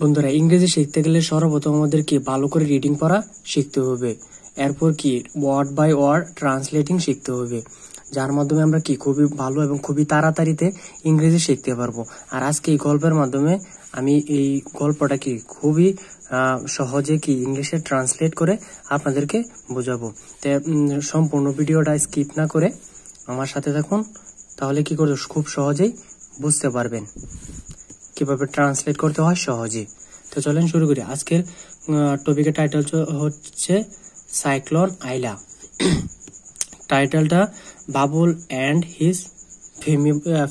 বন্ধুরা, ইংরেজি শিখতে গেলে সর্বপ্রথম আমাদেরকে ভালো করে রিডিং পড়া শিখতে হবে। এরপর কি ওয়ার্ড বাই ওয়ার্ড ট্রান্সলেটিং শিখতে হবে, যার মাধ্যমে আমরা কি খুবই ভালো এবং খুবই তাড়াতাড়িতে ইংরেজি শিখতে পারবো। আর আজকে এই গল্পের মাধ্যমে আমি এই গল্পটা কি খুবই সহজে কি ইংলিশে ট্রান্সলেট করে আপনাদেরকে বোঝাবো। তো সম্পূর্ণ ভিডিওটা স্কিপ না করে আমার সাথে থাকুন, তাহলে কি করে খুব সহজেই বুঝতে পারবেন কিভাবে ট্রান্সলেট করতে হয় সহজে। তো চলেন শুরু করি। আজকের টপিকের টাইটেল হচ্ছে সাইক্লোন আইলা। টাইটেলটা বাবুল অ্যান্ড হিজ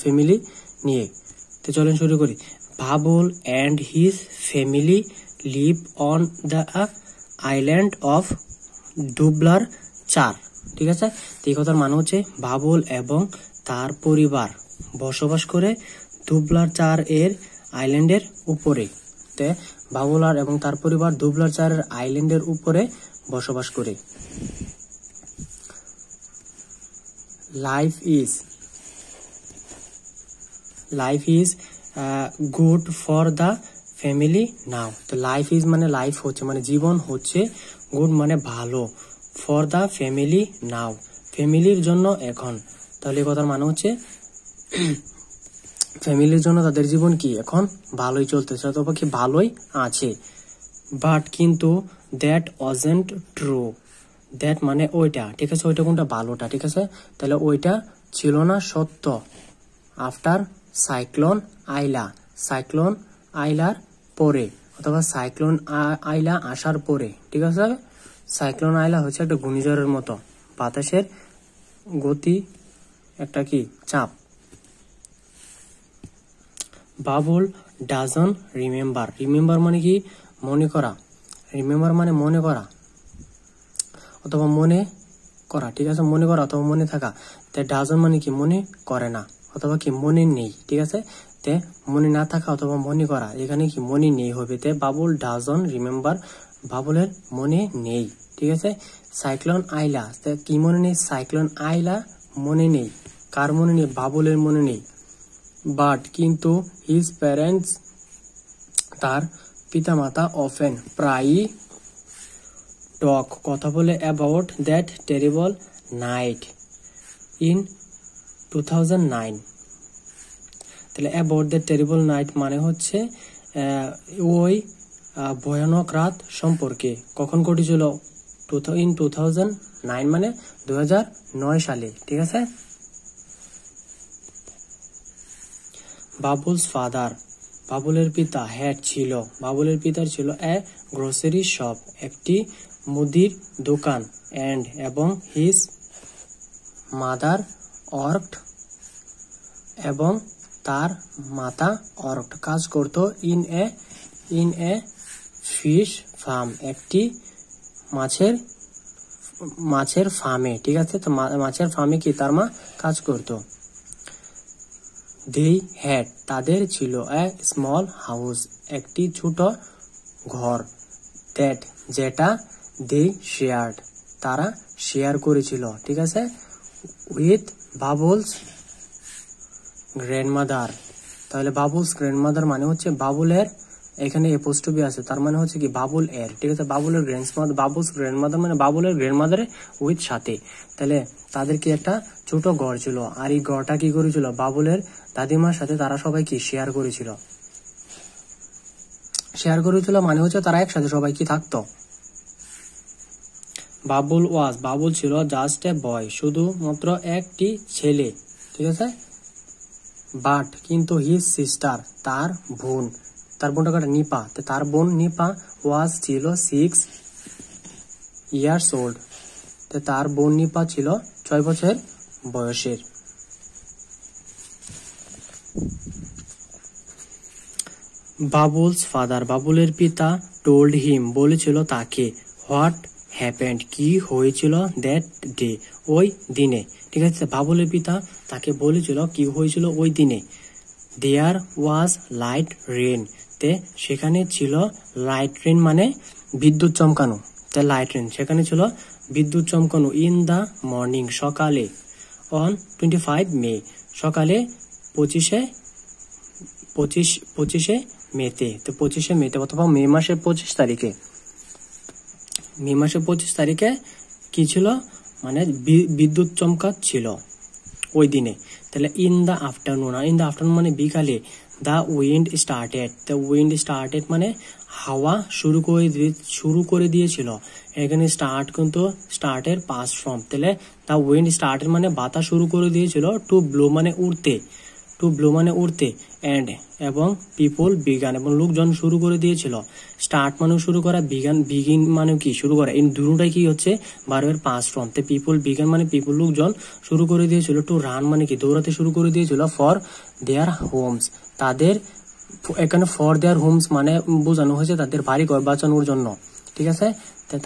ফ্যামিলি নিয়ে। তো চলেন শুরু করি। Babul and his family live on the island of Dublar Char. ঠিক আছে, এই কথার মানে হচ্ছে বাবুল এবং তার পরিবার বসবাস করে দুবলার চার এর আইল্যান্ডের উপরে। তে বাবুলার এবং তার পরিবার দুবলার চারের আইল্যান্ডের উপরে বসবাস করে। Life is good for the family now. তো লাইফ ইজ মানে লাইফ হচ্ছে মানে জীবন হচ্ছে, গুড মানে ভালো, ফর দ্য ফ্যামিলি নাও ফ্যামিলির জন্য এখন। তাহলে এই কথার মানে হচ্ছে ফ্যামিলির জন্য তাদের জীবন কি এখন ভালোই চলতেছে অথবা কি ভালোই আছে। বাট কিন্তু দ্যাট ওয়াজন্ট ট্রু। দ্যাট মানে ওইটা, ঠিক আছে, ওইটা কোনটা ভালোটা, ঠিক আছে, তাহলে ওইটা ছিল না সত্য। আফটার সাইক্লোন আইলা, সাইক্লোন আইলার পরে অথবা সাইক্লোন আইলা আসার পরে, ঠিক আছে। সাইক্লোন আইলা হচ্ছে একটা ঘূর্ণিঝড়ের মতো, বাতাসের গতি একটা কি চাপ। Babul doesn't remember. রিমেম্বার মানে কি মনে করা, রিমেম্বার মানে মনে করা অথবা মনে করা, ঠিক আছে, মনে করা অথবা মনে থাকা। তে ডাজন মানে কি মনে করে না অথবা কি মনে নেই, ঠিক আছে। তে মনে না থাকা অথবা মনে করা, এখানে কি মনে নেই হবে। তে বাবুল ডাজন রিমেম্বার, বাবুলের মনে নেই, ঠিক আছে। সাইক্লোন আইলা, কি মনে নেই, সাইক্লোন আইলা মনে নেই। কার মনে নেই, বাবুলের মনে নেই। বাট কিন্তু হিজ প্যারেন্টস, তার পিতামাতা, অফেন প্রায়ই টক কথা বলে about that terrible night in 2009। তাহলে অ্যাবাউট দ্যাট টেরিবল নাইট মানে হচ্ছে ওই ভয়ানক রাত সম্পর্কে। কখন ঘটেছিল, ইন 2009 মানে 2009 সালে, ঠিক আছে। বাবুলস ফাদার, বাবুলের পিতা, হ্যাড ছিল, বাবুলের পিতার ছিল এ গ্রোসারি শপ, একটি মুদির দোকান, এন্ড এবং হিজ মাদার ওয়ার্কড, এবং তার মাতা ওয়ার্কড কাজ করত, ইন এ ফিশ ফার্ম, একটি মাছের ফার্মে, ঠিক আছে। তো মাছের ফার্মে কি তার মা কাজ করত। they had, তাদের ছিল a small house, একটি ছোট ঘর, that, যেটা they shared, তারা শেয়ার করেছিল, ঠিক আছে, with বাবুলস গ্র্যান্ডমাদার। তাহলে বাবুলস গ্র্যান্ডমাদার মানে হচ্ছে বাবুলের, এখানে এপোস্ট্রফি আছে, তার মানে হচ্ছে কি বাবুল এর, ঠিক আছে। বাবুলের গ্র্যান্ডমাদার, বাবুলস গ্র্যান্ডমাদার মানে বাবুলের গ্র্যান্ডমাদারের উইথ সাথে। তাহলে তাদের কি একটা ছোট ঘর ছিল, আর এই ঘরটা কি করেছিল, বাবুলের দাদিমার সাথে তারা সবাই কি শেয়ার করেছিল। শেয়ার করেছিল মানে হচ্ছে তারা একসাথে সবাই কি থাকতো। বাবুল ওয়াজ, বাবুল ছিল জাস্ট এ বয়, শুধুমাত্র একটি ছেলে, ঠিক আছে। বাট কিন্তু হিজ সিস্টার, তার বোন, তার বোনটা কাটা নিপা, তার বোন নিপা ওয়াজ ছিল 6 years old, তার বোন নিপা ছিল 6 বছর বয়সের। বাবুলস ফাদার, বাবুলের পিতা, টোল্ড হিম, বলেছিল তাকে, হোয়াট হ্যাপেন্ড, কি হয়েছিল, দ্যাট ডে, ওই দিনে, ঠিক আছে। বাবুলের পিতা তাকে বলেছিল কি হয়েছিল ওই দিনে। দেয়ার ওয়াজ লাইট রেন, তে সেখানে ছিল লাইট রেন মানে বিদ্যুৎ চমকানো, তে লাইট রেন সেখানে ছিল বিদ্যুৎ চমকানো। ইন দ্য মর্নিং, সকালে, অন 25 মে, সকালে 25শে মেতে, তো 25শে মেতে অথবা মে মাসের 25 তারিখে কি ছিল, মানে বিদ্যুৎ চমকাত ছিল ওই দিনে। তাহলে ইন দ্য আফটারনুন মানে বিকালে, দ্য উইন্ড স্টার্টেড মানে হাওয়া শুরু করে দিয়েছিল। এখানে স্টার্ট কিন্তু স্টার্টের পাস্ট ফর্ম। তাহলে দ্য উইন্ড স্টার্টেড মানে বাতাস শুরু করে দিয়েছিল, টু ব্লো মানে উড়তে, এন্ড এবং পিপল বিগান এবং লোকজন শুরু করে দিয়েছিল। স্টার্ট মানে শুরু করা, বিগিন মানে কি শুরু করা, এই দুটোটাই কি হচ্ছে ভার্বের পাস্ট ফর্ম। তো পিপল বিগান মানে পিপল লোকজন শুরু করে দিয়েছিল, টু রান মানে কি দৌড়াতে শুরু করে দিয়েছিল, ফর দেয়ার হোমস তাদের, এখানে ফর দেয়ার হোমস মানে বোঝানো হয়েছে তাদের বাড়ি ঘর বাঁচানোর জন্য, ঠিক আছে,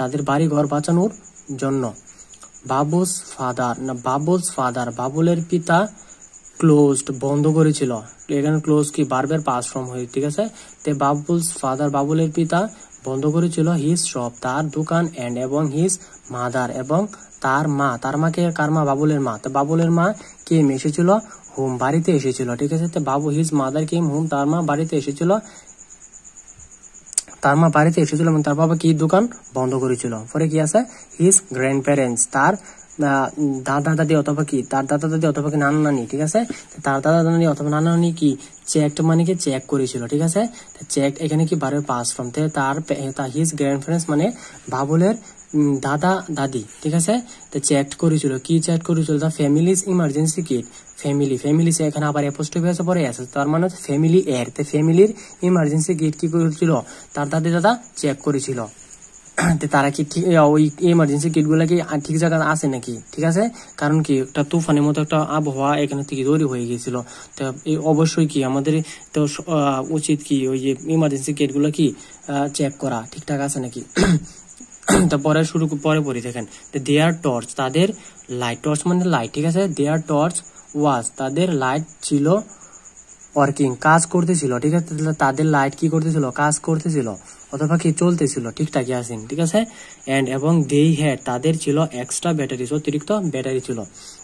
তাদের বাড়ি ঘর বাঁচানোর জন্য। বাবুলস ফাদার বাবুলের পিতা ক্লোজড বন্ধ করেছিল, এখানে ক্লোজ কি ভার্বের পাস্ট ফর্ম হয়ে, ঠিক আছে। তে বাবুলস ফাদার বাবুলের পিতা বন্ধ করেছিল হিজ শপ তার দোকান, এন্ড এবং হিজ মাদার এবং তার মা কে, কার মা, বাবুলের মা। তো বাবুলের মা কেম এসেছিল, হোম বাড়িতে এসেছিল, ঠিক আছে। তো হিজ মাদার কেম হোম তার মা বাড়িতে এসেছিল, এবং তার বাবা কি দোকান বন্ধ করেছিল। পরে কি আছে, হিজ গ্র্যান্ড প্যারেন্টস তার দাদা দাদি অথবা কি নানা নানি, ঠিক আছে। তার দাদা দাদি অথবা নানা নানি কি চেকড মানে কি চেক করেছিল, ঠিক আছে। চেক এখানে কি ভার্বের পাস্ট ফর্ম। তার হিজ গ্র্যান্ড প্যারেন্টস মানে বাবুলের দাদা দাদি, ঠিক আছে। তো চেক করেছিল, কি চেক করেছিল, the families emergency kit, family এখানে আবার অ্যাপোস্ট্রফি আছে পরে আছে, তার মানে ফ্যামিলি এর, তো ফ্যামিলির ইমার্জেন্সি কিট কি করেছিল, তার দাদি দাদা চেক করেছিল। তারা কি ঠিক ওই ইমার্জেন্সি কিট গুলা কি ঠিক জায়গায় আছে নাকি, ঠিক আছে, কারণ কি একটা তুফানের মতো একটা আবহাওয়া এখানে থেকে তৈরি হয়ে গেছিল। তো অবশ্যই কি আমাদের তো উচিত কি ওই যে ইমার্জেন্সি কিট গুলো কি চেক করা ঠিকঠাক আছে নাকি। তারপরে পরে পড়ি দেখেন, দেয়ার টর্চ তাদের লাইট, টর্চ মানে লাইট, ঠিক আছে। দেয়ার টর্চ ওয়াজ তাদের লাইট ছিল ওয়ার্কিং কাজ করতেছিল, ঠিক আছে। তাদের লাইট কি করতেছিল, কাজ করতেছিল অথবা কি চলতেছিল, ঠিকঠাকই আছেন, ঠিক আছে। এন্ড এবং দে হ্যাড তাদের ছিল এক্সট্রা ব্যাটারিজ, অতিরিক্ত ব্যাটারি ছিল,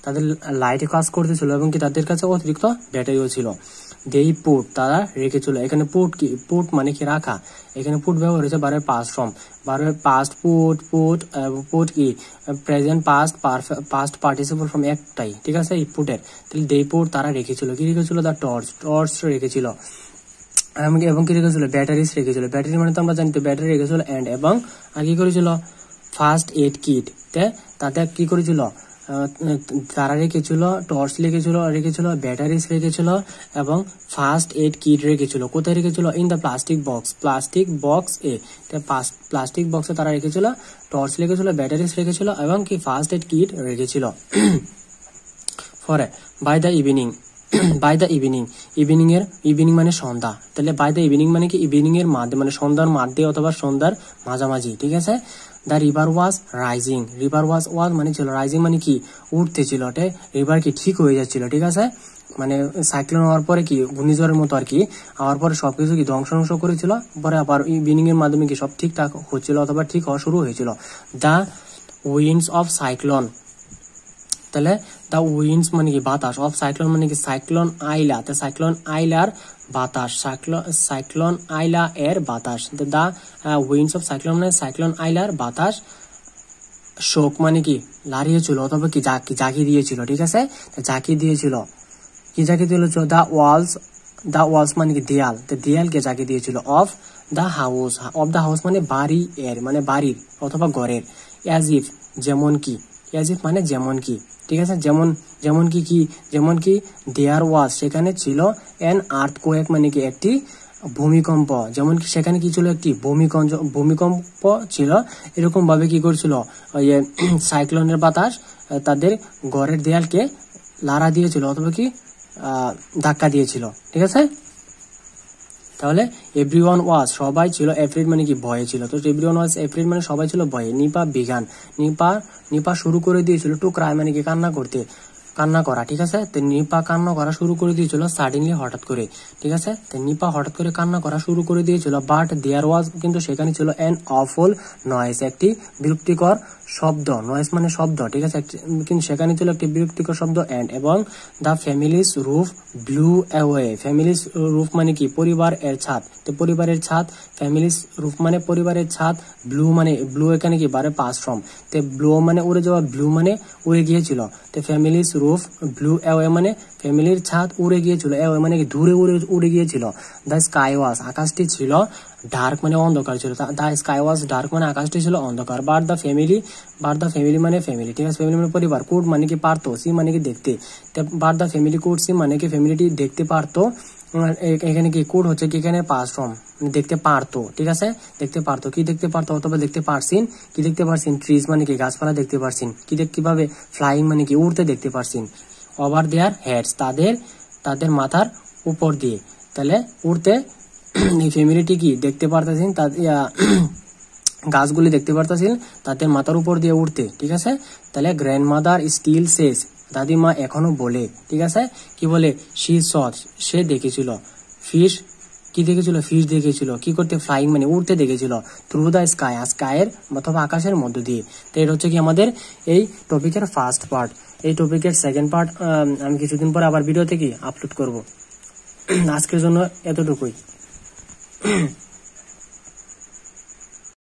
তাদের লাইটে কাজ করতেছিল এবং কি তাদের কাছে অতিরিক্ত ব্যাটারিও ছিল। দেই পুট তারা রেখেছিল, এখানে পুট মানে কি রাখা, এখানে পুট ব্যবহার হয়েছে ভার্বের পাস্ট ফর্ম, ভার্বের পাস্ট পুট কি প্রেজেন্ট পাস্ট পার্টিসিপল ফর্ম একটাই, ঠিক আছে, এই পুটের। তাহলে দেই পুট তারা রেখেছিল, কি রেখেছিল, দা টর্চ রেখেছিল, এবং কি রেখেছিল, ব্যাটারিজ রেখেছিল, ব্যাটারি মানে তো আমরা জানি তো ব্যাটারি রেখেছিল। এন্ড এবং আর কি করেছিল, ফার্স্ট এড কিট, তাদের কি করেছিল, তারা রেখেছিল, টর্চ রেখেছিল, ব্যাটারিজ রেখেছিল এবং ফার্স্ট এড কিট রেখেছিল। কোথায় রেখেছিল, in the plastic box A, plastic বক্সে তারা রেখেছিল, টর্চ রেখেছিল, ব্যাটারিজ রেখেছিল এবং কি ফার্স্ট এড কিট রেখেছিল। পরে বাই দ্য ইভিনিং মানে সন্ধ্যা, তাহলে বাই দ্য ইভিনিং মানে কি ইভিনিং এর মাঝে মানে সন্ধ্যার মাঝে অথবা সন্ধ্যার মাঝামাঝি, ঠিক আছে। দ্য রিভার ওয়াজ রাইজিং, ওয়াজ মানে ছিল, রাইজিং মানে কি উঠতেছিল, রিভার কি ঠিক হয়ে যাচ্ছিল, ঠিক আছে। মানে সাইক্লোন হওয়ার পরে কি ঘূর্ণিঝড়ের মতো আর কি হওয়ার পরে সবকিছু কি ধ্বংস করেছিল, পরে আবার ইভিনিং এর মাধ্যমে কি সব ঠিকঠাক হচ্ছিল অথবা ঠিক হওয়া শুরু হয়েছিল। দ্য উইন্ডস অফ সাইক্লোন, তাহলে দ্য উইন্ডস মানে কি বাতাস, অফ সাইক্লোন মানে কি সাইক্লোন আইলা, তো সাইক্লোন আইলার বাতাস, সাইক্লোন আইলা এর বাতাস। দ্য উইন্ডস অফ সাইক্লোন মানে সাইক্লোন আইলার বাতাস, শোক মানে কি লাড়িয়েছিল অথবা কি জাগিয়ে দিয়েছিল, ঠিক আছে, জাগিয়ে দিয়েছিল, কি জাগিয়ে দিয়েছিল, দ্য ওয়ালস মানে কি দেয়াল, তো দেয়ালকে জাগিয়ে দিয়েছিল। অফ দ্য হাউস মানে বাড়ি এর, মানে বাড়ির অথবা ঘরের। অ্যাজ ইফ মানে যেমন কি, ঠিক আছে, যেমন কি দেয়ার ওয়াজ সেখানে ছিল, এন আর্থকোয়েক মানে কি একটি ভূমিকম্প, যেমন কি সেখানে কি ছিল, একটি ভূমিকম্প ছিল। এরকম ভাবে কি করছিল, ওই সাইক্লোনের বাতাস তাদের ঘরের দেয়ালকে লাড়া দিয়েছিল অথবা কি ধাক্কা দিয়েছিল, ঠিক আছে। তাহলে এভরিওয়ান ওয়াজ সবাই ছিল, এফ্রিড মানে কি ভয়ে ছিল, তো এভরিওয়ান ওয়াজ এফ্রিড মানে সবাই ছিল ভয়ে। নিপা শুরু করে দিয়েছিল, টু ক্রাই মানে কি কান্না করা, ঠিক আছে। তো নিপা কান্না করা শুরু করে দিয়েছিল সাডেনলি হঠাৎ করে, ঠিক আছে। তো নিপা হঠাৎ করে কান্না করা শুরু করে দিয়েছিল, বাট দেয়ার ওয়াজ কিন্তু সেখানে ছিল এন অফুল নয়েজ একটি বিরক্তিকর শব্দ, নয়েজ মানে শব্দ, ঠিক আছে, কিন্তু সেখানে ছিল একটি বিরক্তিকর শব্দ এন্ড, এবং the families roof blew away. Families roof মানে কি, পরিবার এর ছাদ, তো পরিবারের ছাদ, ফ্যামিলিজ রুফ মানে পরিবারের ছাদ, ব্লু মানে ব্লু এখানে কি বারে পাস ফ্রম, তো ব্লু মানে উড়ে যাওয়া, ব্লু মানে উড়ে গিয়েছিল, তো ফ্যামিলিজ রুফ ব্লু অ্যাওয়ে মানে ফ্যামিলির ছাদ উড়ে গিয়েছিল, অ্যাওয়ে মানে কি দূরে উড়ে গিয়েছিল। দ্য স্কাই ওয়াজ, আকাশটি ছিল, ডার্ক মানে অন্ধকার ছিল, দ্য স্কাই ওয়াজ ডার্ক মানে আকাশটি ছিল অন্ধকার। বাট দ্য ফ্যামিলি মানে ফ্যামিলি, ঠিক আছে, ফ্যামিলি মানে পরিবার, কুড মানে কি পারতো, সি মানে কি দেখতে, but the family could see মানে কি ফ্যামিলিটি দেখতে পারতো, এখানে কি কুড হচ্ছে কি এখানে পাস ফ্রম, দেখতে পারতো, ঠিক আছে, দেখতে পারতো, কি দেখতে পারতো অথবা দেখতে পারছিন, কি দেখতে পারছিন, ট্রিজ মানে কি গাছপালা দেখতে পারছিন, কি কিভাবে, ফ্লাইং মানে কি উড়তে দেখতে পারছিন, ওভার দেয়ার হেডস তাদের মাথার উপর দিয়ে, তাহলে উড়তে এই ফ্যামিলিটি কি দেখতে পারতেছেন, গাছগুলি দেখতে পারতেছিল তাদের মাথার উপর দিয়ে উঠতে, ঠিক আছে। তাহলে গ্র্যান্ডমাদার স্টিল সেজ, দাদিমা এখনো বলে, ঠিক আছে, কি বলে, শি স, সে দেখেছিল, ফিশ, কি দেখেছিল, ফিশ দেখেছিল, কি করতে, ফ্লাইং মানে উড়তে দেখেছিল, থ্রু দ্য স্কাই, স্কাইয়ের অথবা আকাশের মধ্য দিয়ে। তো এটা হচ্ছে কি আমাদের এই টপিকের ফার্স্ট পার্ট। এই টপিকের সেকেন্ড পার্ট আমি কিছুদিন পর আবার ভিডিও থেকে আপলোড করব। আজকের জন্য এতটুকুই।